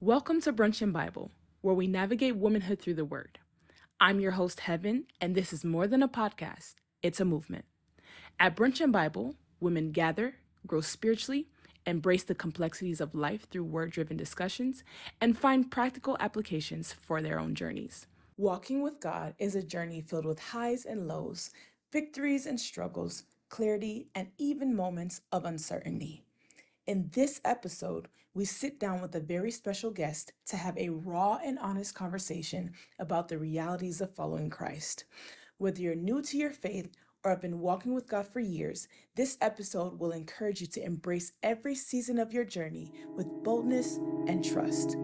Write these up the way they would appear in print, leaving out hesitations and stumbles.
Welcome to Brunch N Bible, where we navigate womanhood through the Word. I'm your host, Heaven, and this is more than a podcast, it's a movement. At Brunch N Bible, women gather, grow spiritually, embrace the complexities of life through word-driven discussions, and find practical applications for their own journeys. Walking with God is a journey filled with highs and lows, victories and struggles, clarity, and even moments of uncertainty. In this episode, we sit down with a very special guest to have a raw and honest conversation about the realities of following Christ. Whether you're new to your faith or have been walking with God for years, this episode will encourage you to embrace every season of your journey with boldness and trust.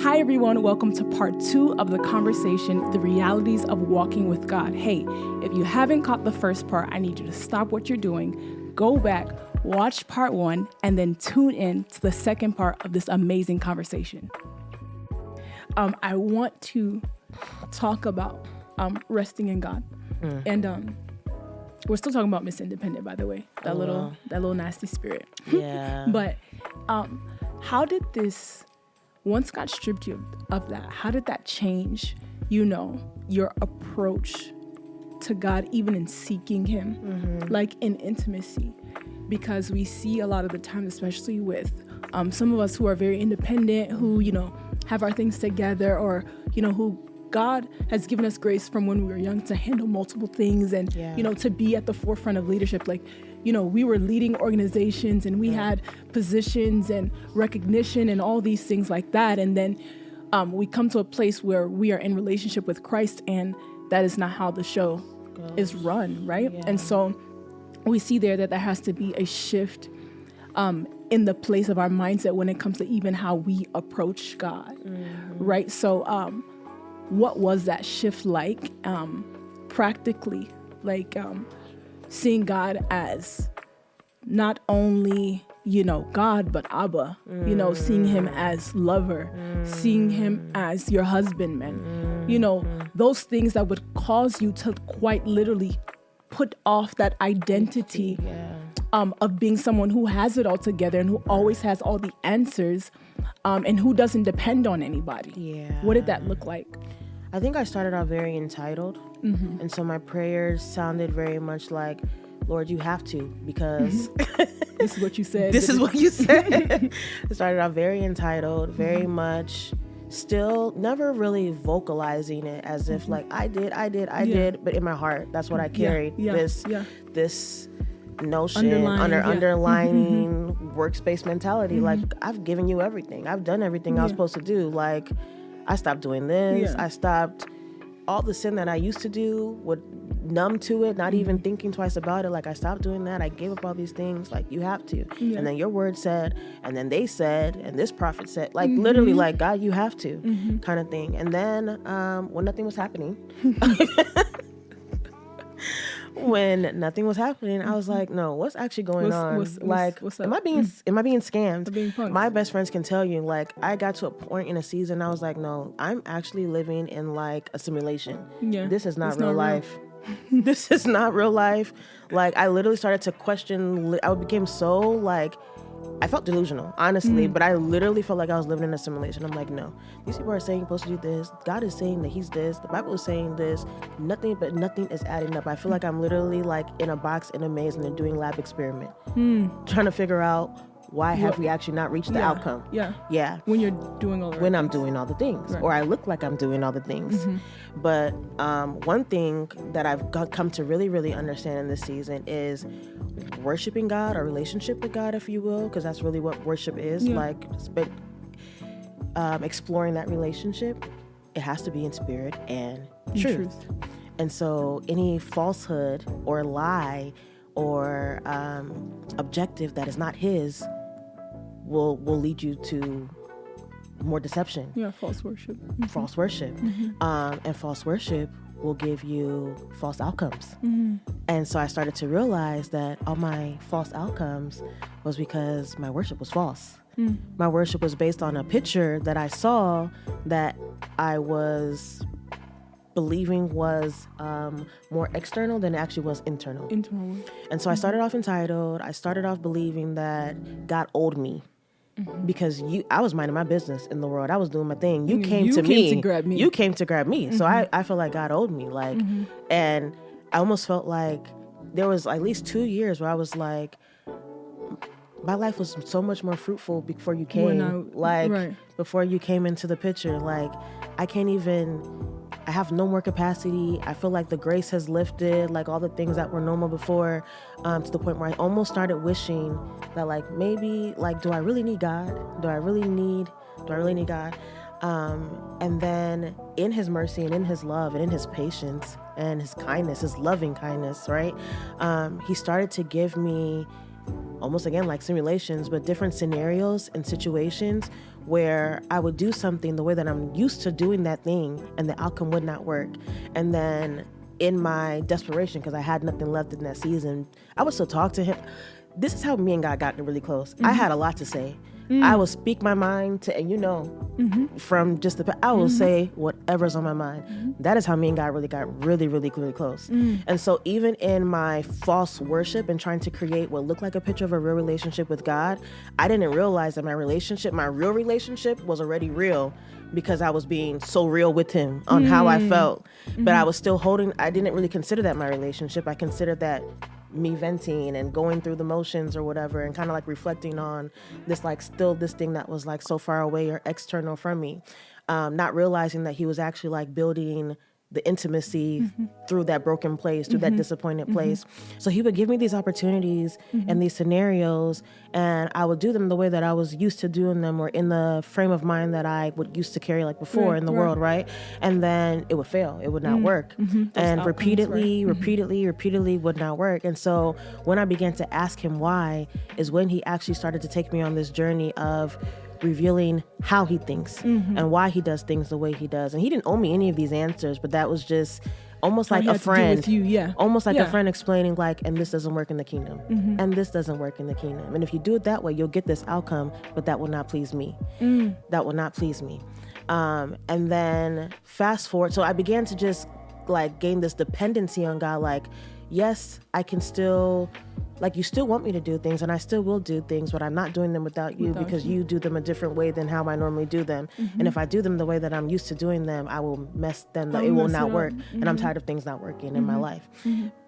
Hi everyone, welcome to part 2 of the conversation, The Realities of Walking with God. Hey, if you haven't caught the first part, I need you to stop what you're doing, go back, watch part 1, and then tune in to the second part of this amazing conversation. I want to talk about resting in God. And we're still talking about Miss Independent, by the way, that little nasty spirit. Yeah. But how did this, once God stripped you of that, how did that change, your approach to God, even in seeking Him, like in intimacy? Because we see a lot of the time, especially with some of us who are very independent, who, have our things together, or, who God has given us grace from when we were young to handle multiple things and, to be at the forefront of leadership. Like, we were leading organizations and we had positions and recognition and all these things like that. And then we come to a place where we are in relationship with Christ, and that is not how the show is run, right? Yeah. And so we see there that has to be a shift in the place of our mindset when it comes to even how we approach God, right? So what was that shift like practically? Like seeing God as not only, God, but Abba, seeing Him as lover, seeing Him as your husbandman, those things that would cause you to quite literally put off that identity of being someone who has it all together and who always has all the answers and who doesn't depend on anybody. Yeah. What did that look like? I think I started out very entitled. And so my prayers sounded very much like, Lord, you have to, because this is what you said. This is what you said. I started out very entitled, very much still never really vocalizing it as if like I did, but in my heart, that's what I carried. This notion underlining workspace mentality. Like, I've given you everything. I've done everything I was supposed to do. Like, I stopped doing this. I stopped all the sin that I used to do, would numb to it, not even thinking twice about it. Like, I stopped doing that. I gave up all these things. Like, you have to. And then your word said, and then they said, and this prophet said, like literally like, God, you have to kind of thing. And then when nothing was happening, I was like, no, what's actually going on? What's am I being scammed? My best friends can tell you, like, I got to a point in a season, I was like, no, I'm actually living in like a simulation. This is not real life. This is not real life. Like, I literally started to question. I became so like, I felt delusional, honestly, but I literally felt like I was living in a simulation. I'm like, no, these people are saying you're supposed to do this. God is saying that He's this. The Bible is saying this. Nothing is adding up. I feel like I'm literally like in a box in a maze and they're doing lab experiment, trying to figure out why have we actually not reached the outcome? Yeah. When you're doing all the when I'm doing all the things, or I look like I'm doing all the things. But one thing that I've come to really, really understand in this season is worshiping God, or relationship with God, if you will, because that's really what worship is. Like, exploring that relationship, it has to be in spirit and truth. And so any falsehood or lie or objective that is not His will lead you to more deception. False worship. False worship. And false worship will give you false outcomes. And so I started to realize that all my false outcomes was because my worship was false. My worship was based on a picture that I saw that I was believing was more external than it actually was internal. And so I started off entitled. I started off believing that God owed me. because I was minding my business in the world. I was doing my thing. You came to grab me. You came to grab me. So I feel like God owed me. Like, and I almost felt like there was at least 2 years where I was like, my life was so much more fruitful before you came. Before you came into the picture. Like, I have no more capacity. I feel like the grace has lifted, like all the things that were normal before, to the point where I almost started wishing that, like, maybe, like, do I really need God? Do I really need God? And then in his mercy and in his love and in his patience and his kindness, his loving kindness, right? He started to give me almost, again, like simulations, but different scenarios and situations where I would do something the way that I'm used to doing that thing and the outcome would not work. And then in my desperation, because I had nothing left in that season, I would still talk to him. This is how me and God got really close. I had a lot to say. I will speak my mind to, and from just I will say whatever's on my mind. That is how me and God really got really, really, really close. And so even in my false worship and trying to create what looked like a picture of a real relationship with God, I didn't realize that my real relationship was already real, because I was being so real with him on how I felt. But I was still I didn't really consider that my relationship. I considered that me venting and going through the motions or whatever, and kind of like reflecting on this, like, still this thing that was like so far away or external from me, not realizing that he was actually like building the intimacy through that broken place, through that disappointed place. So he would give me these opportunities and these scenarios, and I would do them the way that I was used to doing them, or in the frame of mind that I would used to carry like before in the world, right? And then it would fail. It would not work. And repeatedly would not work. And so when I began to ask him why, is when he actually started to take me on this journey of revealing how he thinks and why he does things the way he does. And he didn't owe me any of these answers, but that was just almost like a friend, almost like a friend explaining, like, and this doesn't work in the kingdom, and this doesn't work in the kingdom. And if you do it that way, you'll get this outcome, but that will not please me. That will not please me. And then fast forward. So I began to just like gain this dependency on God. Like, yes, I can still, like, you still want me to do things, and I still will do things, but I'm not doing them without you, because you do them a different way than how I normally do them. And if I do them the way that I'm used to doing them, I will mess them up. It will not work. And I'm tired of things not working in my life.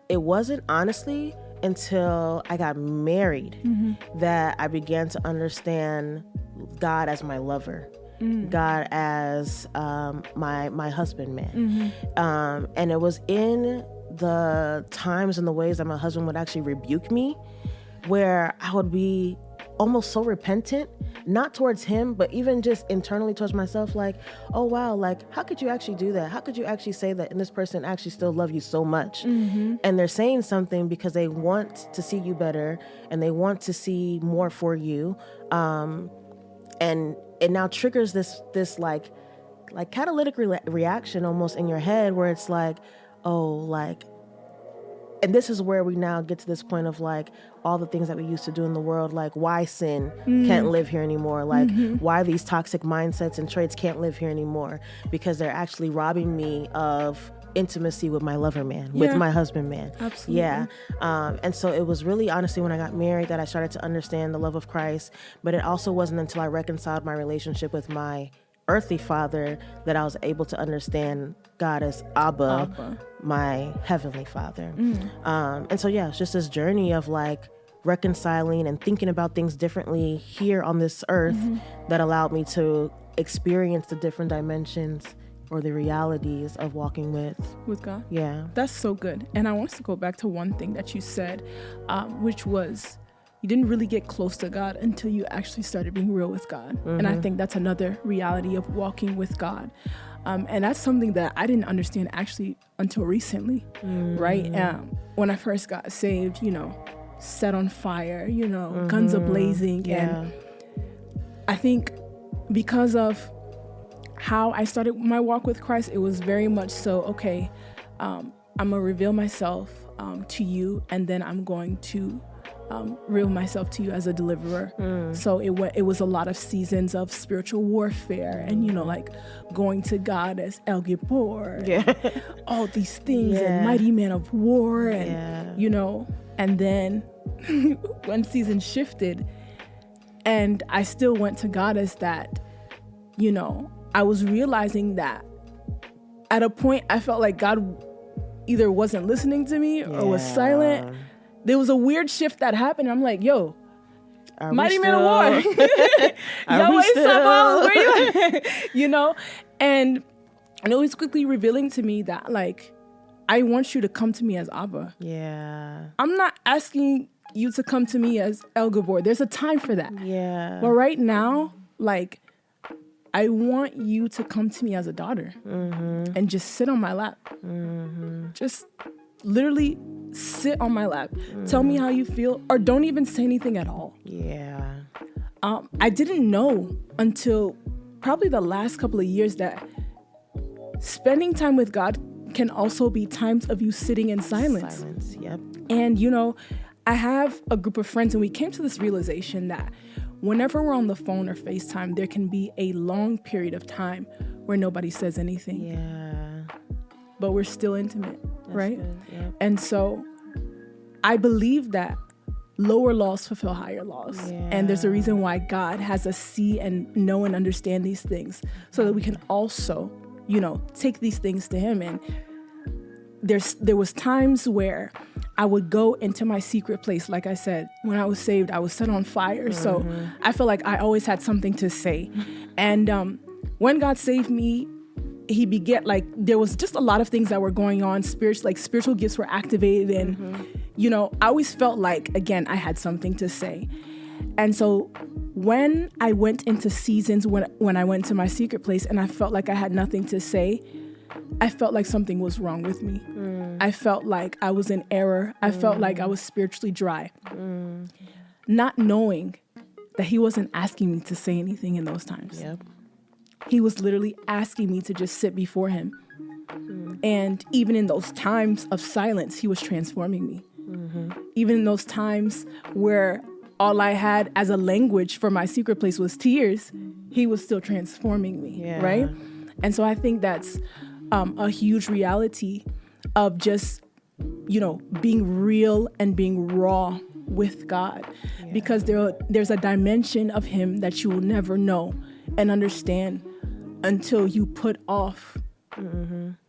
It wasn't honestly until I got married that I began to understand God as my lover. God as my husband man. And it was in the times and the ways that my husband would actually rebuke me, where I would be almost so repentant, not towards him, but even just internally towards myself, like, oh wow, like, how could you actually do that? How could you actually say that, and this person actually still love you so much? And they're saying something because they want to see you better, and they want to see more for you, and it now triggers this like catalytic reaction almost in your head, where it's like, oh, like, and this is where we now get to this point of like all the things that we used to do in the world, like why sin can't live here anymore, like why these toxic mindsets and traits can't live here anymore, because they're actually robbing me of intimacy with my lover man, with my husband man. Absolutely. And so it was really honestly when I got married that I started to understand the love of Christ, but it also wasn't until I reconciled my relationship with my earthly father that I was able to understand God as Abba, my heavenly father. And so it's just this journey of like reconciling and thinking about things differently here on this earth that allowed me to experience the different dimensions or the realities of walking with God. Yeah. That's so good. And I want to go back to one thing that you said, which was you didn't really get close to God until you actually started being real with God. And I think that's another reality of walking with God. And that's something that I didn't understand actually until recently, right? When I first got saved, set on fire, guns a blazing. Yeah. And I think because of how I started my walk with Christ, it was very much so, okay, I'm going to reveal myself to you, and then I'm going to reveal myself to you as a deliverer. So it was a lot of seasons of spiritual warfare, and like going to God as El Gibor, all these things, and mighty man of war, and and then when seasons shifted, And I still went to God as that, you know, I was realizing that at a point I felt like God either wasn't listening to me or was silent. There was a weird shift that happened. I'm like, yo, mighty man of war. Yahweh Sabaoth, where you at? You know? And it was quickly revealing to me that, like, I want you to come to me as Abba. Yeah. I'm not asking you to come to me as El Gabor. There's a time for that. Yeah. But right now, like, I want you to come to me as a daughter and just sit on my lap. Just literally sit on my lap. Tell me how you feel, or don't even say anything at all. Yeah. I didn't know until probably the last couple of years that spending time with God can also be times of you sitting in silence. Yep. And, you know, I have a group of friends, and we came to this realization that whenever we're on the phone or FaceTime, there can be a long period of time where nobody says anything. Yeah. But we're still intimate, right? Yep. And so I believe that lower laws fulfill higher laws. Yeah. And there's a reason why God has us see and know and understand these things so that we can also, you know, take these things to him. And there was times where I would go into my secret place. Like I said, when I was saved, I was set on fire. So I feel like I always had something to say. And when God saved me, he began, like, there was just a lot of things that were going on. Spiritual gifts were activated. And, you know, I always felt like, again, I had something to say. And so when I went into seasons, when I went to my secret place and I felt like I had nothing to say, I felt like something was wrong with me. I felt like I was in error. I felt like I was spiritually dry. Not knowing that he wasn't asking me to say anything in those times. Yep. He was literally asking me to just sit before him. And even in those times of silence, he was transforming me. Even in those times where all I had as a language for my secret place was tears, he was still transforming me, right? And so I think that's a huge reality of just, you know, being real and being raw with God, because there's a dimension of him that you will never know and understand until you put off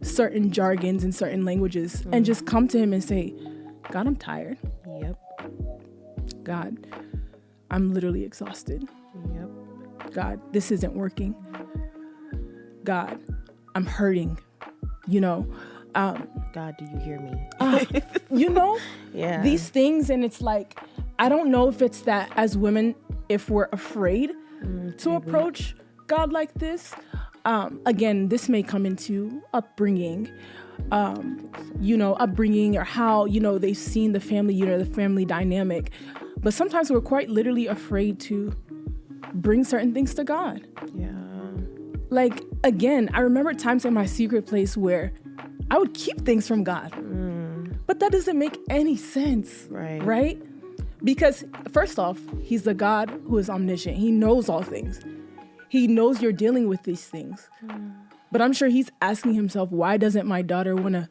certain jargons and certain languages and just come to him and say, God, I'm tired. Yep. God, I'm literally exhausted. Yep. God, this isn't working. God, I'm hurting. You know, God, do you hear me? You know, Yeah. these things. And it's like, I don't know if it's that as women, if we're afraid to approach God like this. Again, this may come into upbringing, or how, you know, they've seen the family unit, the family dynamic. But sometimes we're quite literally afraid to bring certain things to God. Yeah. Like, again, I remember times in my secret place where I would keep things from God. But that doesn't make any sense. Right? Because first off, he's the God who is omniscient. He knows all things. He knows you're dealing with these things. But I'm sure he's asking himself, why doesn't my daughter want to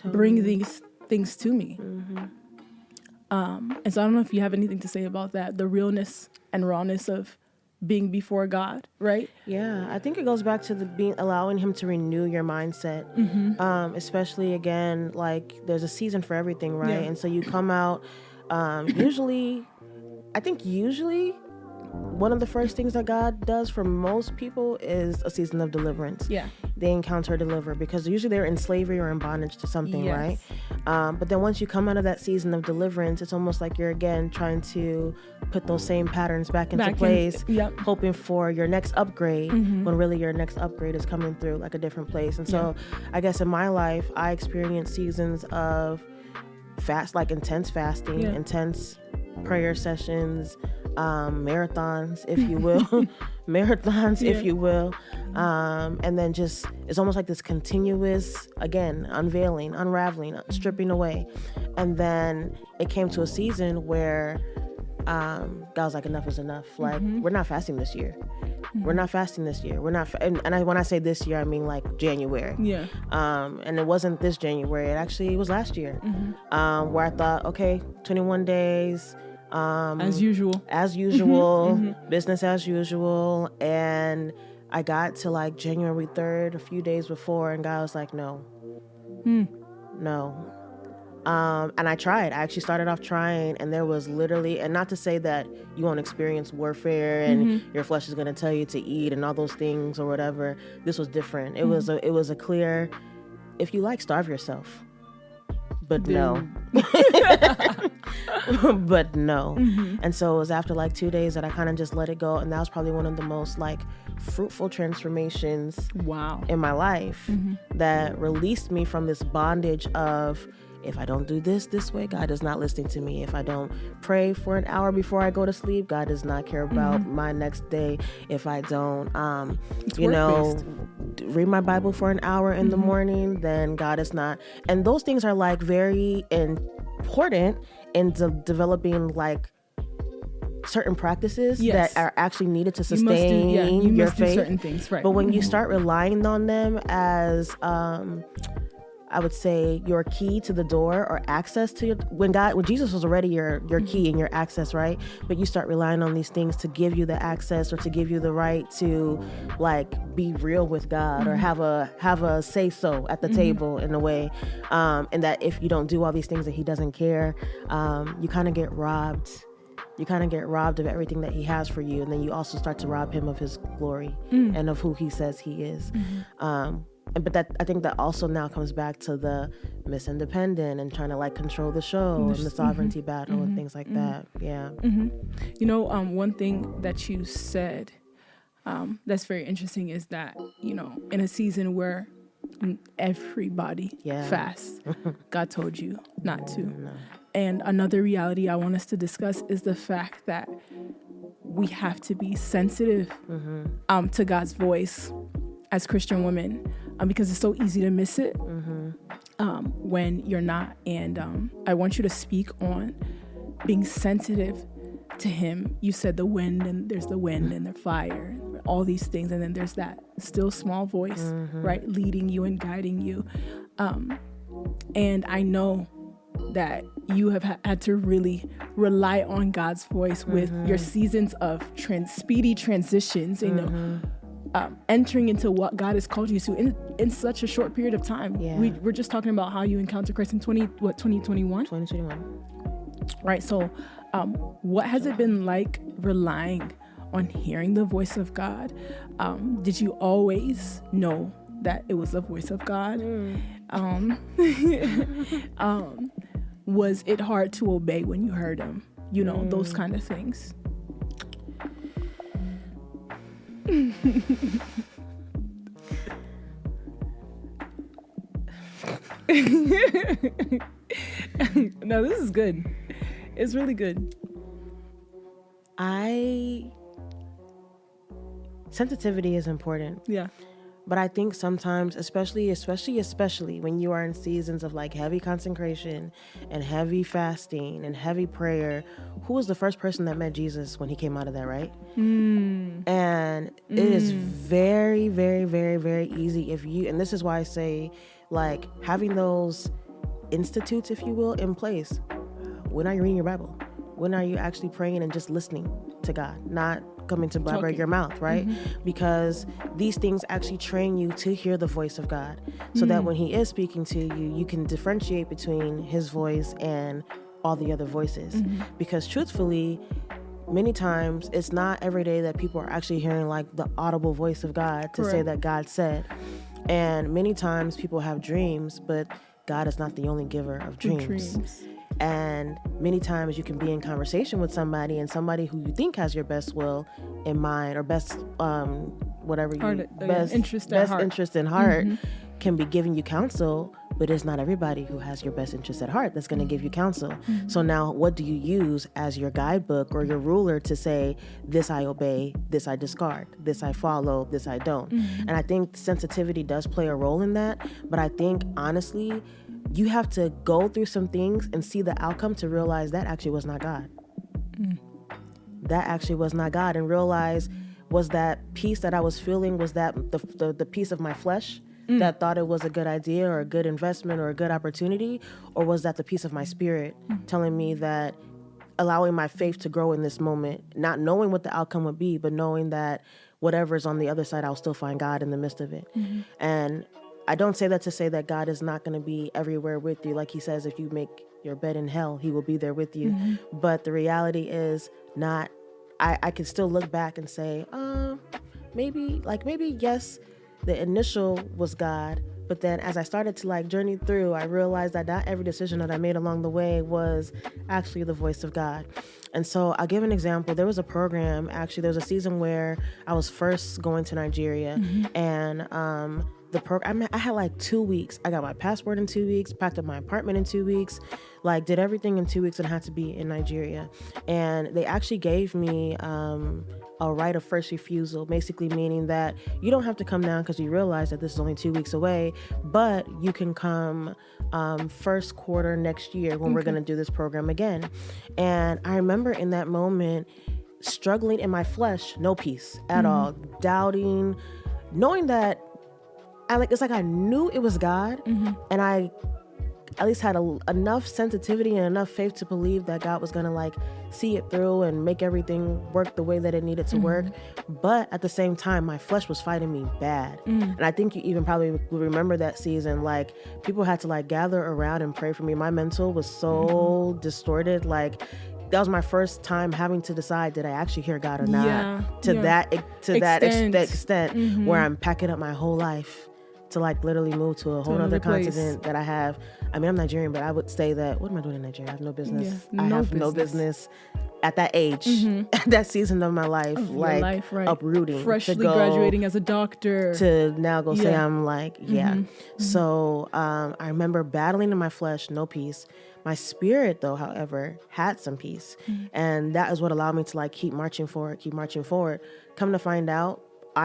bring these things to me? And so I don't know if you have anything to say about that, the realness and rawness of being before God, right? Yeah, I think it goes back to allowing him to renew your mindset. Especially, again, like, there's a season for everything, right? And so you come out, usually one of the first things that God does for most people is a season of deliverance. Yeah. They encounter a deliverer because usually they're in slavery or in bondage to something, right? But then once you come out of that season of deliverance, it's almost like you're again trying to put those same patterns back into place, hoping for your next upgrade when really your next upgrade is coming through like a different place. And so I guess in my life, I experienced seasons of intense fasting, intense prayer sessions, marathons, if you will, if you will. And then just, it's almost like this continuous, again, unraveling, stripping away. And then it came to a season where God was like, enough is enough. Like, we're not fasting this year. We're not fasting this year. We're not, when I say this year, I mean like January. Yeah. And it wasn't this January. It was last year. Where I thought, okay, 21 days. As usual. Business as usual. And I got to like January 3rd, a few days before, and God was like, no. No. And I tried. I actually started off trying, and there was literally, and not to say that you won't experience warfare and your flesh is going to tell you to eat and all those things or whatever. This was different. It was a clear, if you like, starve yourself. But no. But no. And so it was after like 2 days that I kind of just let it go. And that was probably one of the most like fruitful transformations in my life that released me from this bondage of, if I don't do this way, God is not listening to me. If I don't pray for an hour before I go to sleep, God does not care about my next day. If I don't, read my Bible for an hour in the morning, then God is not. And those things are like very important in developing like certain practices that are actually needed to sustain your faith. Do certain things, right? But when you start relying on them as I would say your key to the door or access to your, when Jesus was already your key and your access, right? But you start relying on these things to give you the access or to give you the right to like be real with God or have a say so at the table in a way. And that if you don't do all these things that he doesn't care, you kind of get robbed. You kind of get robbed of everything that he has for you. And then you also start to rob him of his glory and of who he says he is. But that, I think that also now comes back to the Miss Independent and trying to like control the show and the sovereignty battle and things like that. Yeah. You know, one thing that you said that's very interesting is that, you know, in a season where everybody fasts, God told you not to. No. And another reality I want us to discuss is the fact that we have to be sensitive to God's voice as Christian women, because it's so easy to miss it when you're not. And I want you to speak on being sensitive to him. You said the wind, and there's the wind and the fire, all these things. And then there's that still small voice, right, leading you and guiding you. And I know that you have had to really rely on God's voice with your seasons of speedy transitions, you know, entering into what God has called you to in such a short period of time. Yeah. We're just talking about how you encountered Christ in 2021? 2021. Right. So what has it been like relying on hearing the voice of God? Did you always know that it was the voice of God? Was it hard to obey when you heard him? You know, those kind of things. No, this is good. It's really good. Sensitivity is important. Yeah. But I think sometimes, especially when you are in seasons of like heavy consecration and heavy fasting and heavy prayer, who was the first person that met Jesus when he came out of that, right? And it is very, very, very, very easy and this is why I say, like, having those institutes, if you will, in place. When are you reading your Bible? When are you actually praying and just listening to God, not coming to break your mouth, right? Because these things actually train you to hear the voice of God, so that when he is speaking to you, you can differentiate between his voice and all the other voices. Because truthfully, many times it's not every day that people are actually hearing like the audible voice of God to say that God said. And many times people have dreams, but God is not the only giver of dreams. And many times you can be in conversation with somebody, and somebody who you think has your best will in mind or best interest in heart can be giving you counsel, but it's not everybody who has your best interest at heart that's going to give you counsel. So now what do you use as your guidebook or your ruler to say, this I obey, this I discard, this I follow, this I don't? And I think sensitivity does play a role in that. But I think, honestly, you have to go through some things and see the outcome to realize that actually was not God. That actually was not God. And realize, was that peace that I was feeling, was that the piece of my flesh that thought it was a good idea or a good investment or a good opportunity? Or was that the piece of my spirit telling me that allowing my faith to grow in this moment, not knowing what the outcome would be, but knowing that whatever's on the other side, I'll still find God in the midst of it. And I don't say that to say that God is not going to be everywhere with you. Like he says, if you make your bed in hell, he will be there with you. But the reality is not, I can still look back and say, maybe yes, the initial was God. But then as I started to like journey through, I realized that not every decision that I made along the way was actually the voice of God. And so I'll give an example. There was a program, actually, there was a season where I was first going to Nigeria, and the program, I had like 2 weeks. I got my passport in 2 weeks, packed up my apartment in 2 weeks, like did everything in 2 weeks and had to be in Nigeria. And they actually gave me a right of first refusal, basically meaning that you don't have to come down because you realize that this is only 2 weeks away, but you can come first quarter next year when we're going to do this program again. And I remember in that moment struggling in my flesh, no peace at all, doubting, knowing that it's like I knew it was God, and I at least had enough sensitivity and enough faith to believe that God was going to like see it through and make everything work the way that it needed to work. But at the same time, my flesh was fighting me bad. And I think you even probably will remember that season, like people had to like gather around and pray for me. My mental was so distorted. Like that was my first time having to decide, did I actually hear God or not? To that extent where I'm packing up my whole life to like literally move to a whole other continent that I have. I mean, I'm Nigerian, but I would say that, what am I doing in Nigeria? I have no business. I have no business at that age, at that season of my life, uprooting. Freshly graduating as a doctor. To now go say I'm like, So I remember battling in my flesh, no peace. My spirit, though, however, had some peace. And that is what allowed me to like keep marching forward. Come to find out,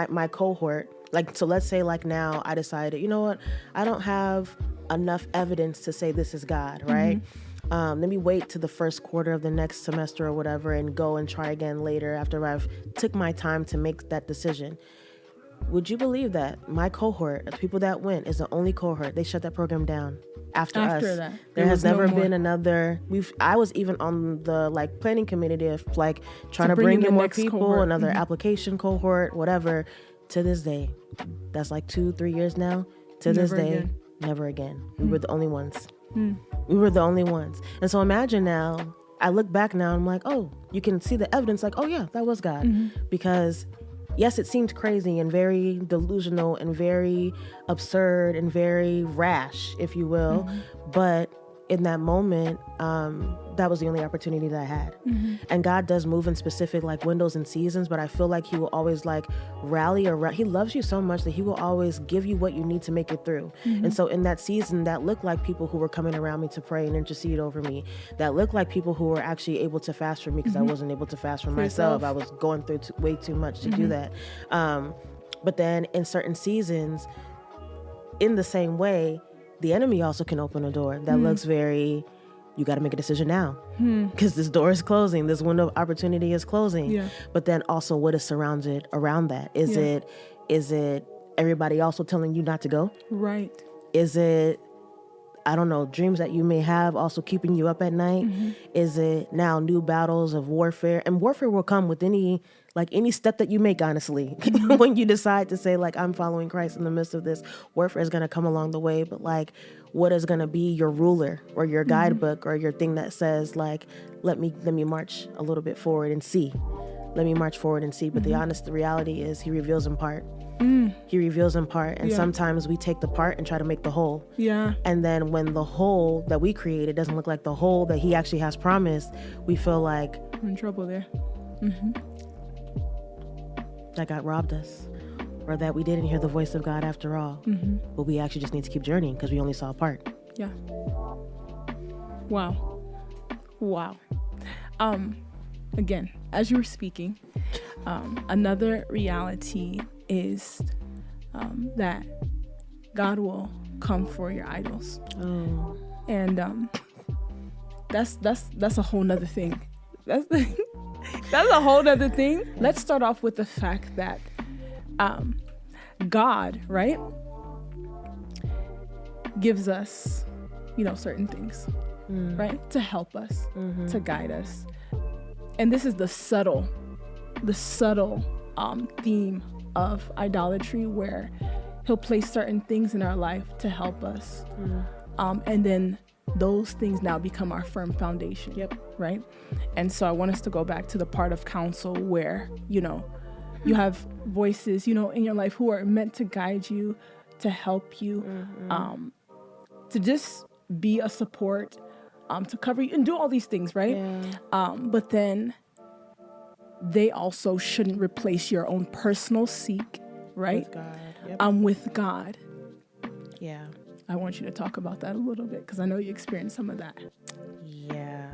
my cohort, so let's say like now I decided, you know what, I don't have enough evidence to say this is God, right? Let me wait to the first quarter of the next semester or whatever and go and try again later after I've took my time to make that decision. Would you believe that my cohort, the people that went, is the only cohort, they shut that program down after us. That. There has never been another. I was even on the like planning committee of like trying to bring in more people, cohort. Another application cohort, whatever. To this day, that's like 2-3 years now. To this day, never again. We were the only ones. We were the only ones. And so imagine now, I look back now, and I'm like, oh, you can see the evidence like, oh yeah, that was God. Because yes, it seemed crazy and very delusional and very absurd and very rash, if you will. But in that moment, that was the only opportunity that I had. And God does move in specific like windows and seasons, but I feel like he will always like rally around. He loves you so much that he will always give you what you need to make it through. And so in that season, that looked like people who were coming around me to pray and intercede over me. That looked like people who were actually able to fast for me because I wasn't able to fast for myself. I was going through way too much to do that. But then in certain seasons, in the same way, the enemy also can open a door that looks very, you got to make a decision now because this door is closing. This window of opportunity is closing. But then also what is surrounded around that? Is it everybody also telling you not to go? Right. Is it, I don't know, dreams that you may have also keeping you up at night? Is it now new battles of warfare? And warfare will come with any step that you make, honestly. When you decide to say, like, I'm following Christ in the midst of this, warfare is going to come along the way. But, like, what is going to be your ruler or your guidebook or your thing that says, like, let me march a little bit forward and see. Let me march forward and see. But the reality is he reveals in part. He reveals in part. And sometimes we take the part and try to make the whole. And then when the whole that we created doesn't look like the whole that he actually has promised, we feel like we're in trouble there. That God robbed us, or that we didn't hear the voice of God after all. But we actually just need to keep journeying because we only saw a part. Wow. Again, as you were speaking, another reality is that God will come for your idols. And that's a whole nother thing. That's a whole other thing. Let's start off with the fact that God, right, gives us, certain things. right? To help us, to guide us. And this is the subtle theme of idolatry, where he'll place certain things in our life to help us. And then those things now become our firm foundation. Right? And so I want us to go back to the part of counsel where, you have voices, in your life who are meant to guide you, to help you, to just be a support, to cover you and do all these things, right? But then they also shouldn't replace your own personal seek, right? With God. Yeah. I want you to talk about that a little bit, because I know you experienced some of that. Yeah.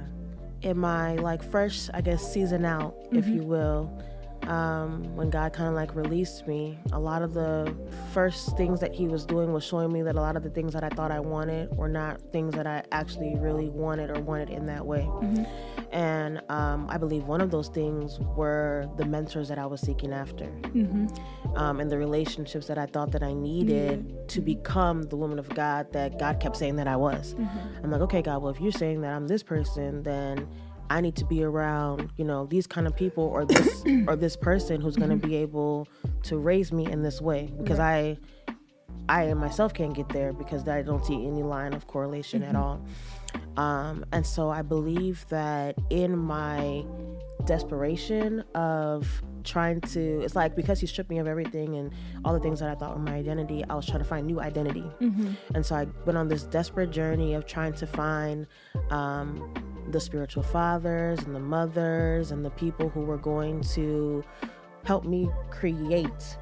In my first, I guess, season out, if you will, when God kind of released me, a lot of the first things that he was doing was showing me that a lot of the things that I thought I wanted were not things that I actually really wanted in that way. And I believe one of those things were the mentors that I was seeking after, and the relationships that I thought that I needed to become the woman of God that God kept saying that I was. I'm like, okay, God, well, if you're saying that I'm this person, then I need to be around, these kind of people, or this or this person who's going to be able to raise me in this way, because I myself can't get there, because I don't see any line of correlation at all. And so I believe that in my desperation of trying to, it's because he stripped me of everything and all the things that I thought were my identity, I was trying to find new identity. And so I went on this desperate journey of trying to find the spiritual fathers and the mothers and the people who were going to help me create,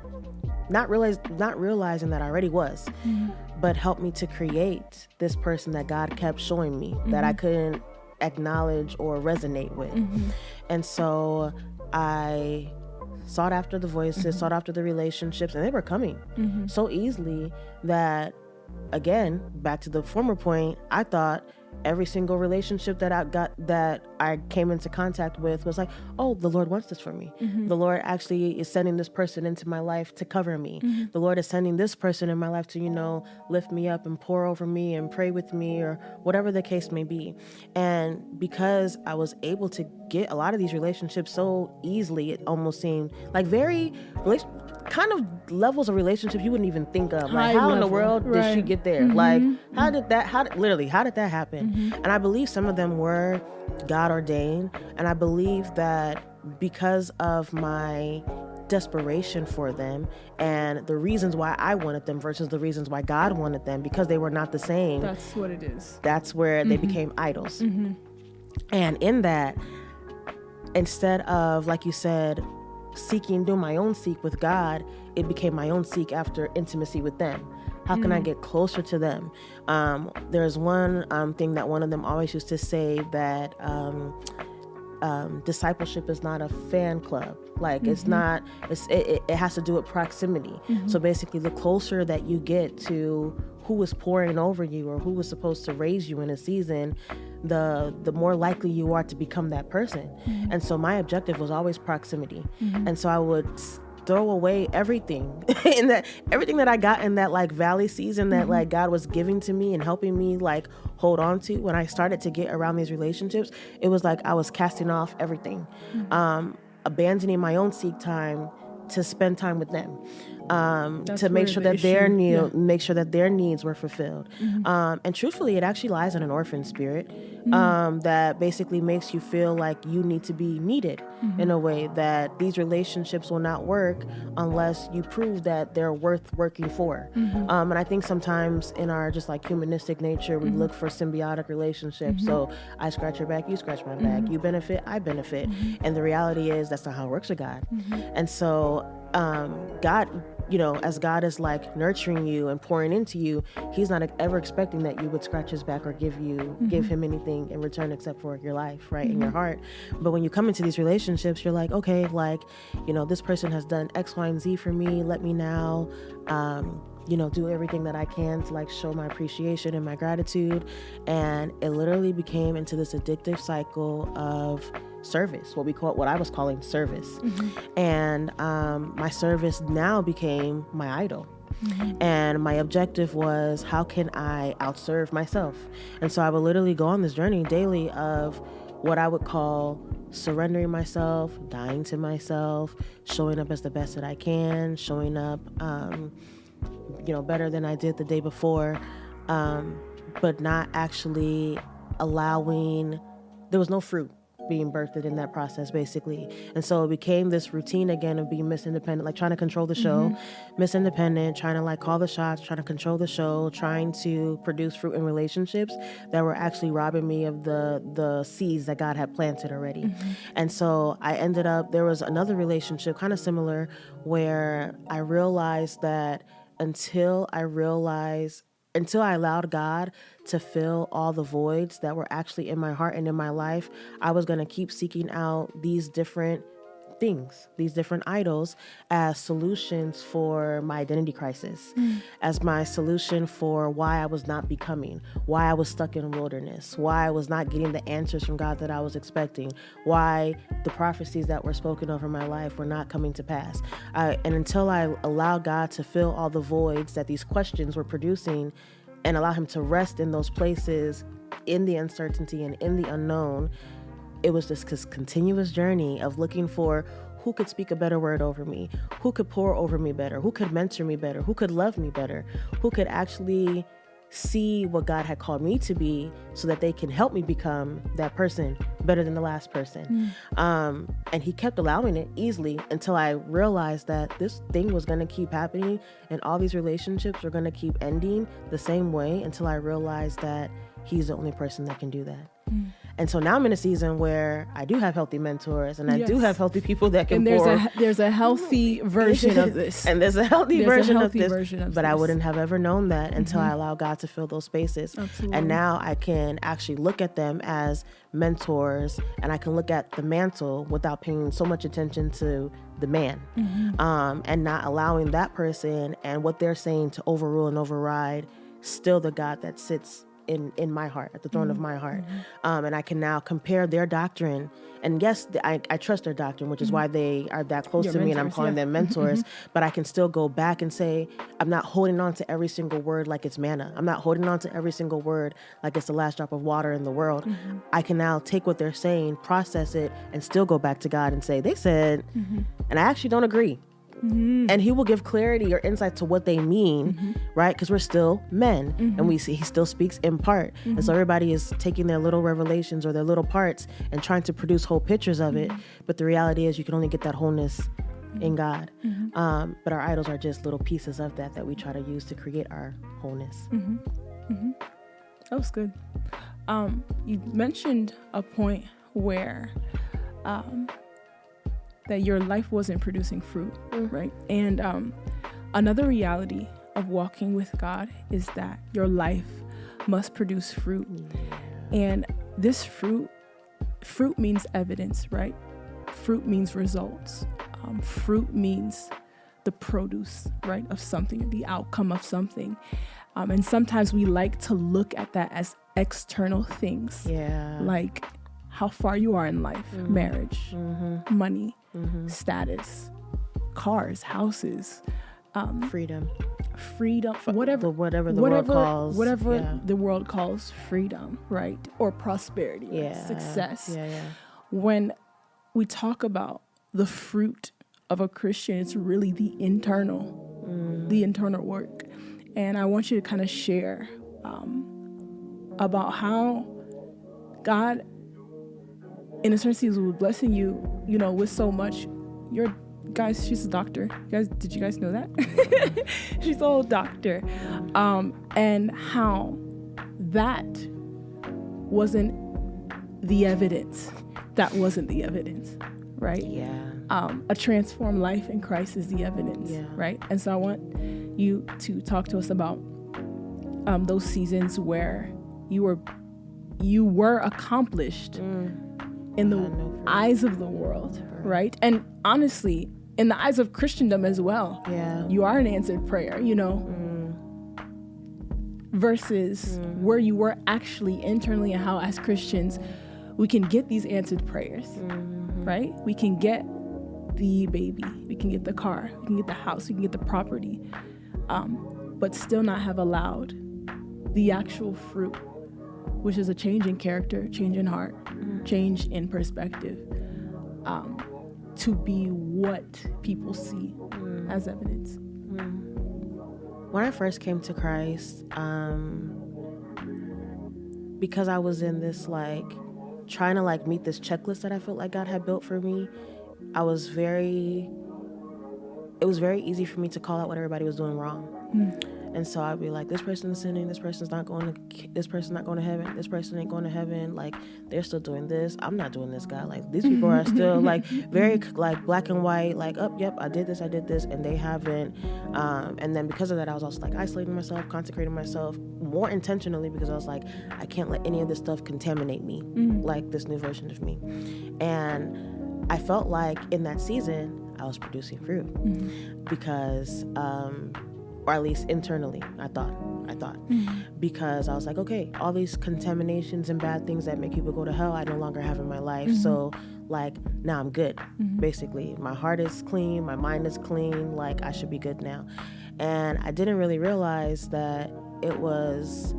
not realizing that I already was, but help me to create this person that God kept showing me that I couldn't acknowledge or resonate with. And so I sought after the voices, sought after the relationships, and they were coming so easily that, again, back to the former point, I thought every single relationship that I came into contact with was oh, the Lord wants this for me. The Lord actually is sending this person into my life to cover me. The Lord is sending this person in my life to, lift me up and pour over me and pray with me, or whatever the case may be. And because I was able to get a lot of these relationships so easily, it almost seemed very kind of levels of relationships you wouldn't even think of. How in the world did she get there? How did that happen? And I believe some of them were God ordained. And I believe that because of my desperation for them and the reasons why I wanted them versus the reasons why God wanted them, because they were not the same. That's what it is. That's where they became idols. And in that, instead of, like you said, doing my own seek with God, it became my own seek after intimacy with them. How can I get closer to them? There's one thing that one of them always used to say, that discipleship is not a fan club. It's not, it has to do with proximity. So basically, the closer that you get to who was pouring over you or who was supposed to raise you in a season, the more likely you are to become that person. And so my objective was always proximity. And so I would throw away everything everything that I got in that valley season that God was giving to me and helping me hold on to. When I started to get around these relationships, it was I was casting off everything, abandoning my own seek time to spend time with them, to make sure that their needs were fulfilled. And truthfully, it actually lies in an orphan spirit, that basically makes you feel like you need to be needed in a way, that these relationships will not work unless you prove that they're worth working for. And I think sometimes in our just humanistic nature, we look for symbiotic relationships. So I scratch your back, you scratch my back, you benefit, I benefit. And the reality is that's not how it works with God. And so God, as God is nurturing you and pouring into you, he's not ever expecting that you would scratch his back or give him anything in return except for your life, right, in your heart. But when you come into these relationships, you're okay, this person has done X, Y, and Z for me. Let me now, do everything that I can to show my appreciation and my gratitude. And it literally became into this addictive cycle of service, what I was calling service. And my service now became my idol. And my objective was, how can I outserve myself? And so I would literally go on this journey daily of what I would call surrendering myself, dying to myself, showing up as the best that I can, showing up, better than I did the day before, but not actually allowing, there was no fruit being birthed in that process, basically. And so it became this routine again of being Miss Independent, like trying to control the show, Miss Independent, trying to like call the shots, trying to control the show, trying to produce fruit in relationships that were actually robbing me of the seeds that God had planted already. And so I ended up, there was another relationship kind of similar where I realized that until I allowed God to fill all the voids that were actually in my heart and in my life, I was going to keep seeking out these different things, these different idols as solutions for my identity crisis, as my solution for why I was not becoming, why I was stuck in wilderness, why I was not getting the answers from God that I was expecting, why the prophecies that were spoken over my life were not coming to pass. And until I allowed God to fill all the voids that these questions were producing and allow him to rest in those places, in the uncertainty and in the unknown, it was this continuous journey of looking for who could speak a better word over me, who could pour over me better, who could mentor me better, who could love me better, who could actually see what God had called me to be so that they can help me become that person better than the last person. And he kept allowing it easily until I realized that this thing was going to keep happening and all these relationships were going to keep ending the same way until I realized that he's the only person that can do that. And so now I'm in a season where I do have healthy mentors and I do have healthy people that can pour. And there's a healthy version of this. And there's a healthy version of this. But this. I wouldn't have ever known that until I allowed God to fill those spaces. Absolutely. And now I can actually look at them as mentors and I can look at the mantle without paying so much attention to the man, and not allowing that person and what they're saying to overrule and override still the God that sits in my heart, at the throne of my heart. And I can now compare their doctrine. And yes, I trust their doctrine, which is why they are that close to me and I'm calling them mentors. But I can still go back and say, I'm not holding on to every single word like it's manna. I'm not holding on to every single word like it's the last drop of water in the world. I can now take what they're saying, process it, and still go back to God and say, they said, and I actually don't agree. And he will give clarity or insight to what they mean, right? Because we're still men, and he still speaks in part. And so everybody is taking their little revelations or their little parts and trying to produce whole pictures of it. But the reality is you can only get that wholeness in God. But our idols are just little pieces of that we try to use to create our wholeness. That was good. You mentioned a point where that your life wasn't producing fruit, right? And another reality of walking with God is that your life must produce fruit. And this fruit means evidence, right? Fruit means results. Fruit means the produce, right, of something, the outcome of something. And sometimes we like to look at that as external things, like how far you are in life, marriage, money, status, cars, houses, freedom, whatever the the world calls freedom, right? Or prosperity, success. When we talk about the fruit of a Christian, it's really the internal work. And I want you to kind of share about how God, in a certain season, was blessing you, with so much. She's a doctor. Did you guys know that? She's a whole doctor. And how that wasn't the evidence. That wasn't the evidence, right? A transformed life in Christ is the evidence, right? And so I want you to talk to us about those seasons where you were accomplished in the eyes of the world, right? And honestly, in the eyes of Christendom as well. You are an answered prayer, versus where you were actually internally, and how as Christians we can get these answered prayers, right? We can get the baby, we can get the car, we can get the house, we can get the property. but still not have allowed the actual fruit, which is a change in character, change in heart, change in perspective, to be what people see as evidence. When I first came to Christ, because I was in this like trying to like meet this checklist that I felt like God had built for me, it was very easy for me to call out what everybody was doing wrong. And so I'd be like, this person's sinning, this person's not going to heaven, this person ain't going to heaven, like they're still doing this, I'm not doing this, God, like these people are still like very like black and white, like, oh yep, I did this, and they haven't. And then because of that, I was also like isolating myself, consecrating myself more intentionally, because I was like, I can't let any of this stuff contaminate me, like this new version of me. And I felt like in that season I was producing fruit, because or at least internally, I thought, because I was like, okay, all these contaminations and bad things that make people go to hell, I no longer have in my life. So like, now I'm good. Basically, my heart is clean, my mind is clean, like I should be good now. And I didn't really realize that it was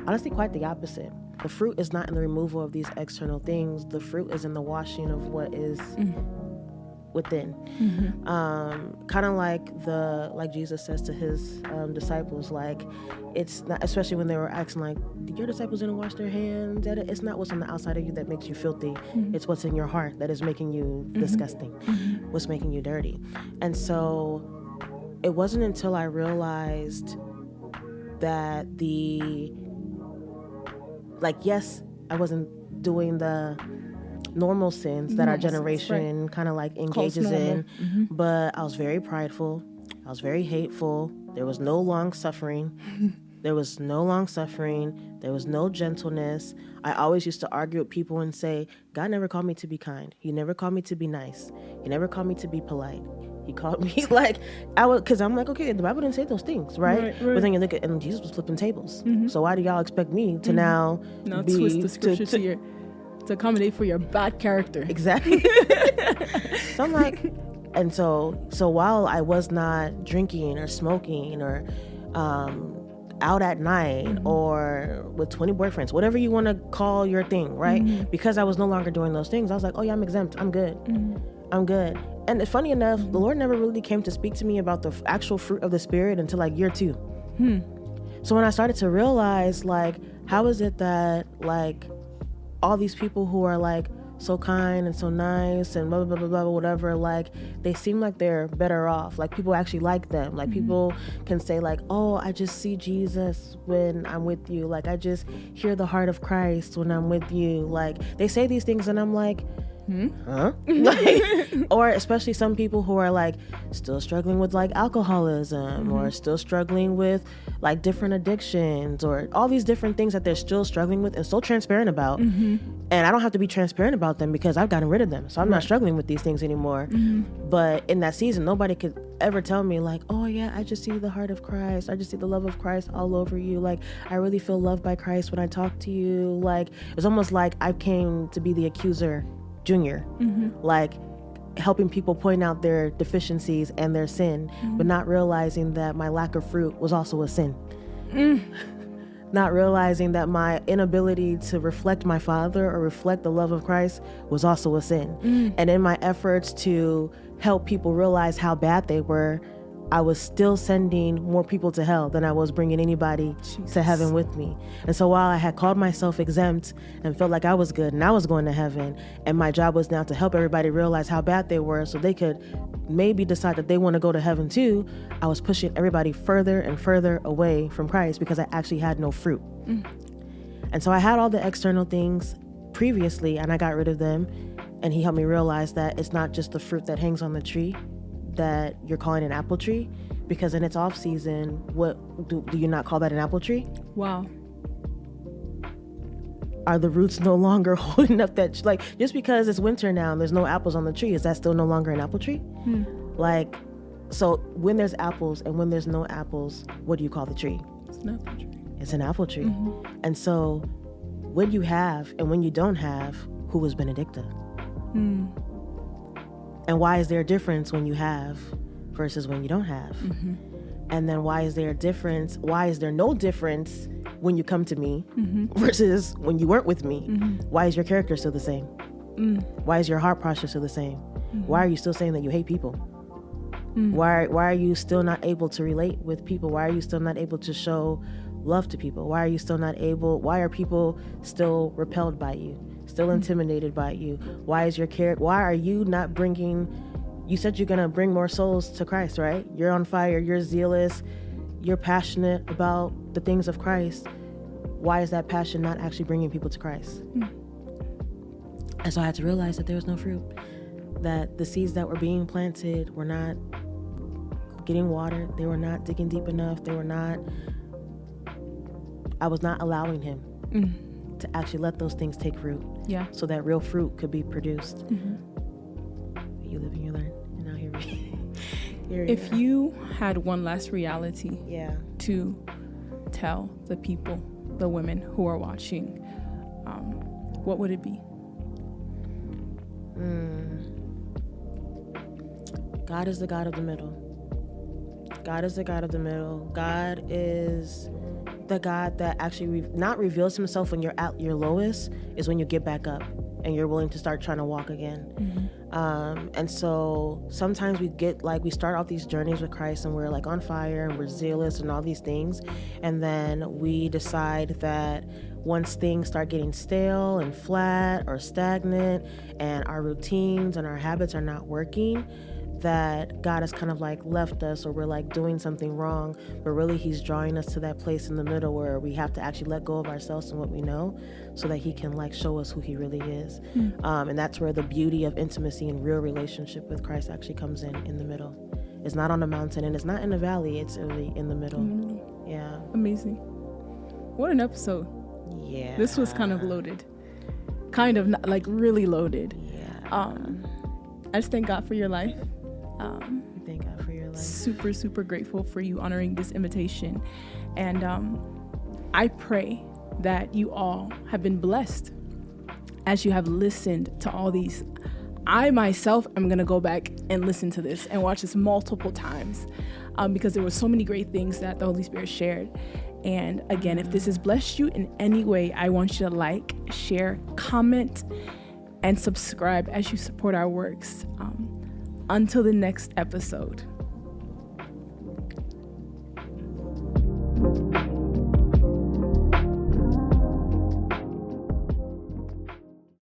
honestly quite the opposite. The fruit is not in the removal of these external things. The fruit is in the washing of what is within. Kind of like Jesus says to his disciples, like, it's not, especially when they were asking like, your disciples didn't wash their hands, it's not what's on the outside of you that makes you filthy, it's what's in your heart that is making you disgusting, what's making you dirty. And so it wasn't until I realized that yes, I wasn't doing the normal sins that our generation kind of like engages in, but I was very prideful, I was very hateful, there was no long suffering, there was no gentleness. I always used to argue with people and say, God never called me to be kind, he never called me to be nice, he never called me to be polite, he called me like, because I'm like, okay, the Bible didn't say those things, right? But then you look at, and Jesus was flipping tables, so why do y'all expect me to now twist the scripture to accommodate for your bad character? Exactly. So I'm like, and so while I was not drinking or smoking or out at night or with 20 boyfriends, whatever you want to call your thing, right? Because I was no longer doing those things, I was like, oh yeah, I'm exempt, I'm good. I'm good. And funny enough, the Lord never really came to speak to me about the actual fruit of the Spirit until like year 2. So when I started to realize, like, how is it that like all these people who are like so kind and so nice and blah, blah, blah, blah, whatever, like they seem like they're better off. Like people actually like them. Like people can say like, oh, I just see Jesus when I'm with you. Like I just hear the heart of Christ when I'm with you. Like they say these things and I'm like, huh? Like, or especially some people who are like still struggling with like alcoholism or still struggling with like different addictions or all these different things that they're still struggling with and so transparent about. And I don't have to be transparent about them because I've gotten rid of them. So I'm not struggling with these things anymore. But in that season, nobody could ever tell me like, oh yeah, I just see the heart of Christ. I just see the love of Christ all over you. Like I really feel loved by Christ when I talk to you. Like it's almost like I came to be the accuser junior, like helping people point out their deficiencies and their sin, but not realizing that my lack of fruit was also a sin. Not realizing that my inability to reflect my Father or reflect the love of Christ was also a sin. And in my efforts to help people realize how bad they were, I was still sending more people to hell than I was bringing anybody to heaven with me. And so while I had called myself exempt and felt like I was good and I was going to heaven, and my job was now to help everybody realize how bad they were so they could maybe decide that they want to go to heaven too, I was pushing everybody further and further away from Christ because I actually had no fruit. And so I had all the external things previously and I got rid of them, and he helped me realize that it's not just the fruit that hangs on the tree that you're calling an apple tree, because in its off season, what do you not call that an apple tree? Wow. Are the roots no longer holding up that, like, just because it's winter now and there's no apples on the tree, is that still no longer an apple tree? Like, so when there's apples and when there's no apples, what do you call the tree? It's an apple tree. It's an apple tree. And so when you have and when you don't have, who is Benedicta? And why is there a difference when you have versus when you don't have? And then why is there a difference? Why is there no difference when you come to me versus when you weren't with me? Why is your character still the same? Why is your heart posture still the same? Why are you still saying that you hate people? Why are you still not able to relate with people? Why are you still not able to show love to people? Why are people still repelled by you, still intimidated by you? Why are you not bringing, you said you're going to bring more souls to Christ, right? You're on fire, you're zealous, you're passionate about the things of Christ. Why is that passion not actually bringing people to Christ? And so I had to realize that there was no fruit, that the seeds that were being planted were not getting watered, they were not digging deep enough, I was not allowing him to actually let those things take root, so that real fruit could be produced. You live and you learn, and now here if you had one last reality to tell the people, the women who are watching, what would it be? God is the God of the middle. God is the God of the middle. God is the God that actually not reveals himself when you're at your lowest, is when you get back up and you're willing to start trying to walk again. And so sometimes we start off these journeys with Christ and we're like on fire and we're zealous and all these things. And then we decide that once things start getting stale and flat or stagnant and our routines and our habits are not working, that God has kind of like left us, or we're like doing something wrong, but really he's drawing us to that place in the middle where we have to actually let go of ourselves and what we know so that he can like show us who he really is. And that's where the beauty of intimacy and real relationship with Christ actually comes in the middle. It's not on a mountain and it's not in a valley, it's really in the middle. Yeah. Amazing. What an episode. Yeah. This was kind of loaded. Kind of like really loaded. Yeah. I just thank God for your life. Thank God for your life. Super, super grateful for you honoring this invitation. And I pray that you all have been blessed as you have listened to all these. I myself am going to go back and listen to this and watch this multiple times because there were so many great things that the Holy Spirit shared. And again, if this has blessed you in any way, I want you to like, share, comment, and subscribe as you support our works. Until the next episode.